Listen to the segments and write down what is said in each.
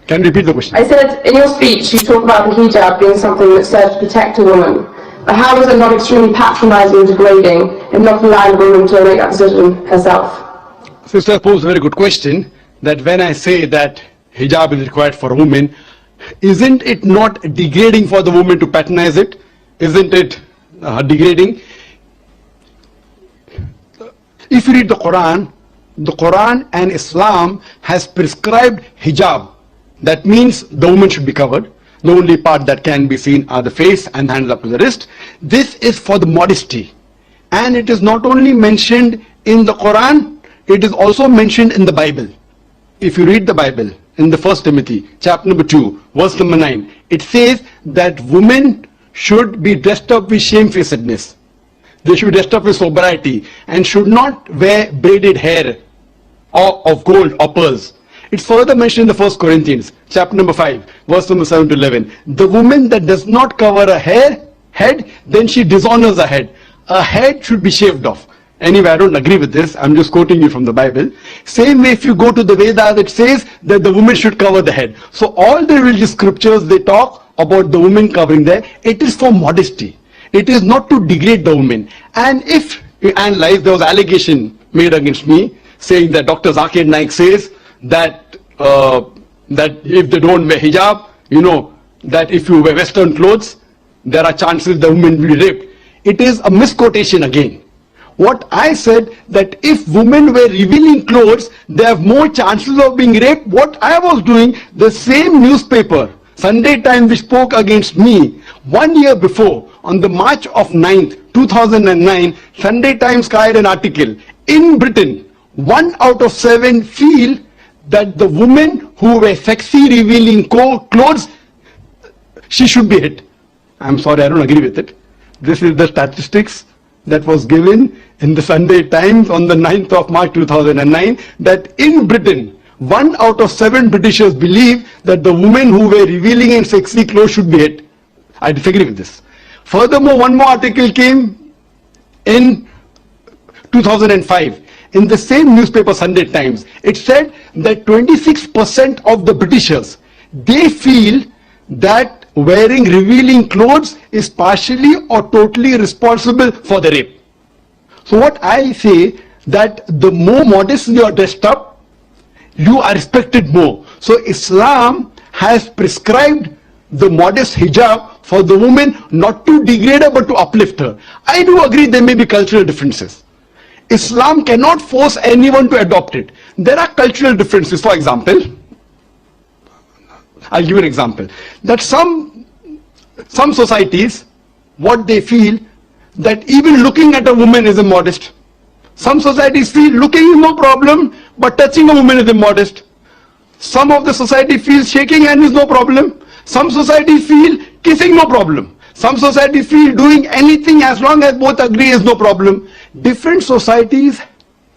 Can you repeat the question? I said in your speech you talk about the hijab being something that serves to protect a woman. But how is it not extremely patronizing and degrading and not allowing a woman to make that decision herself? Sister posed a very good question, that when I say that hijab is required for a woman, isn't it not degrading for the woman to patronize it? Isn't it degrading? If you read the Quran and Islam has prescribed hijab. That means the woman should be covered. The only part that can be seen are the face and hands up to the wrist. This is for the modesty. And it is not only mentioned in the Quran, it is also mentioned in the Bible. If you read the Bible, in the 1 Timothy, chapter number 2, verse number 9, it says that women should be dressed up with shamefacedness. They should be dressed up with sobriety and should not wear braided hair or of gold or pearls. It's further mentioned in the 1 Corinthians, chapter number 5, verse number 7 to 11. The woman that does not cover her head, then she dishonors her head. Her head should be shaved off. Anyway, I don't agree with this. I'm just quoting you from the Bible. Same way, if you go to the Vedas, it says that the woman should cover the head. So all the religious scriptures, they talk about the woman covering their head. It is for modesty. It is not to degrade the woman. And if you analyze, there was an allegation made against me saying that Dokter Zakir Naik says that that if they don't wear hijab, you know, that if you wear Western clothes, there are chances the woman will be raped. It is a misquotation again. What I said, that if women wear revealing clothes, they have more chances of being raped. What I was doing, the same newspaper, Sunday Times, which spoke against me 1 year before, on the March of 9th, 2009, Sunday Times carried an article. In Britain, 1 out of 7 feel that the women who wear sexy revealing clothes, she should be hit. I'm sorry, I don't agree with it. This is the statistics that was given in the Sunday Times on the 9th of March 2009, that in Britain, 1 out of 7 Britishers believe that the women who wear revealing and sexy clothes should be hit. I disagree with this. Furthermore, one more article came in 2005 in the same newspaper, Sunday Times. It said that 26% of the Britishers, they feel that wearing revealing clothes is partially or totally responsible for the rape. So what I say, that the more modest you are dressed up, you are respected more. So Islam has prescribed the modest hijab for the woman, not to degrade her but to uplift her. I do agree there may be cultural differences. Islam cannot force anyone to adopt it. There are cultural differences. For example, I'll give you an example, that some societies, what they feel, that even looking at a woman is immodest. Some societies feel looking is no problem, but touching a woman is immodest. Some of the society feels shaking hand is no problem. Some society feel kissing no problem. Some society feel doing anything as long as both agree is no problem. Different societies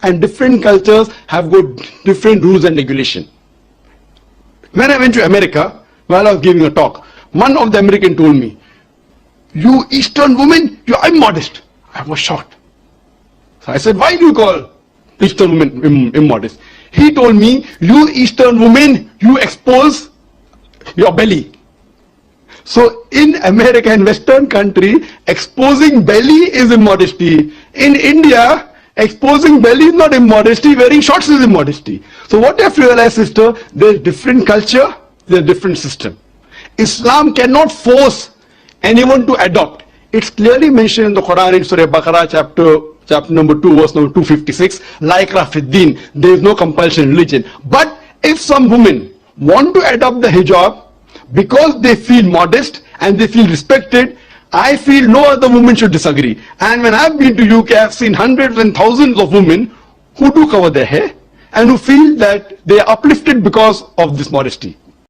and different cultures have got different rules and regulation. When I went to America, while I was giving a talk, one of the Americans told me, "You Eastern women, you are immodest." I was shocked. So I said, "Why do you call Eastern women immodest?" He told me, "You Eastern women, you expose your belly." So in America and Western country, exposing belly is immodesty. In India, exposing belly is not immodesty, wearing shorts is immodesty. So what you have to realize, sister, there is different culture, there is different system. Islam cannot force anyone to adopt. It's clearly mentioned in the Quran in Surah Baqarah chapter number 2, verse number 256, La ikraha fid din, there is no compulsion in religion. But if some women want to adopt the hijab because they feel modest and they feel respected, I feel no other woman should disagree. And when I've been to UK, I've seen hundreds and thousands of women who do cover their hair and who feel that they are uplifted because of this modesty.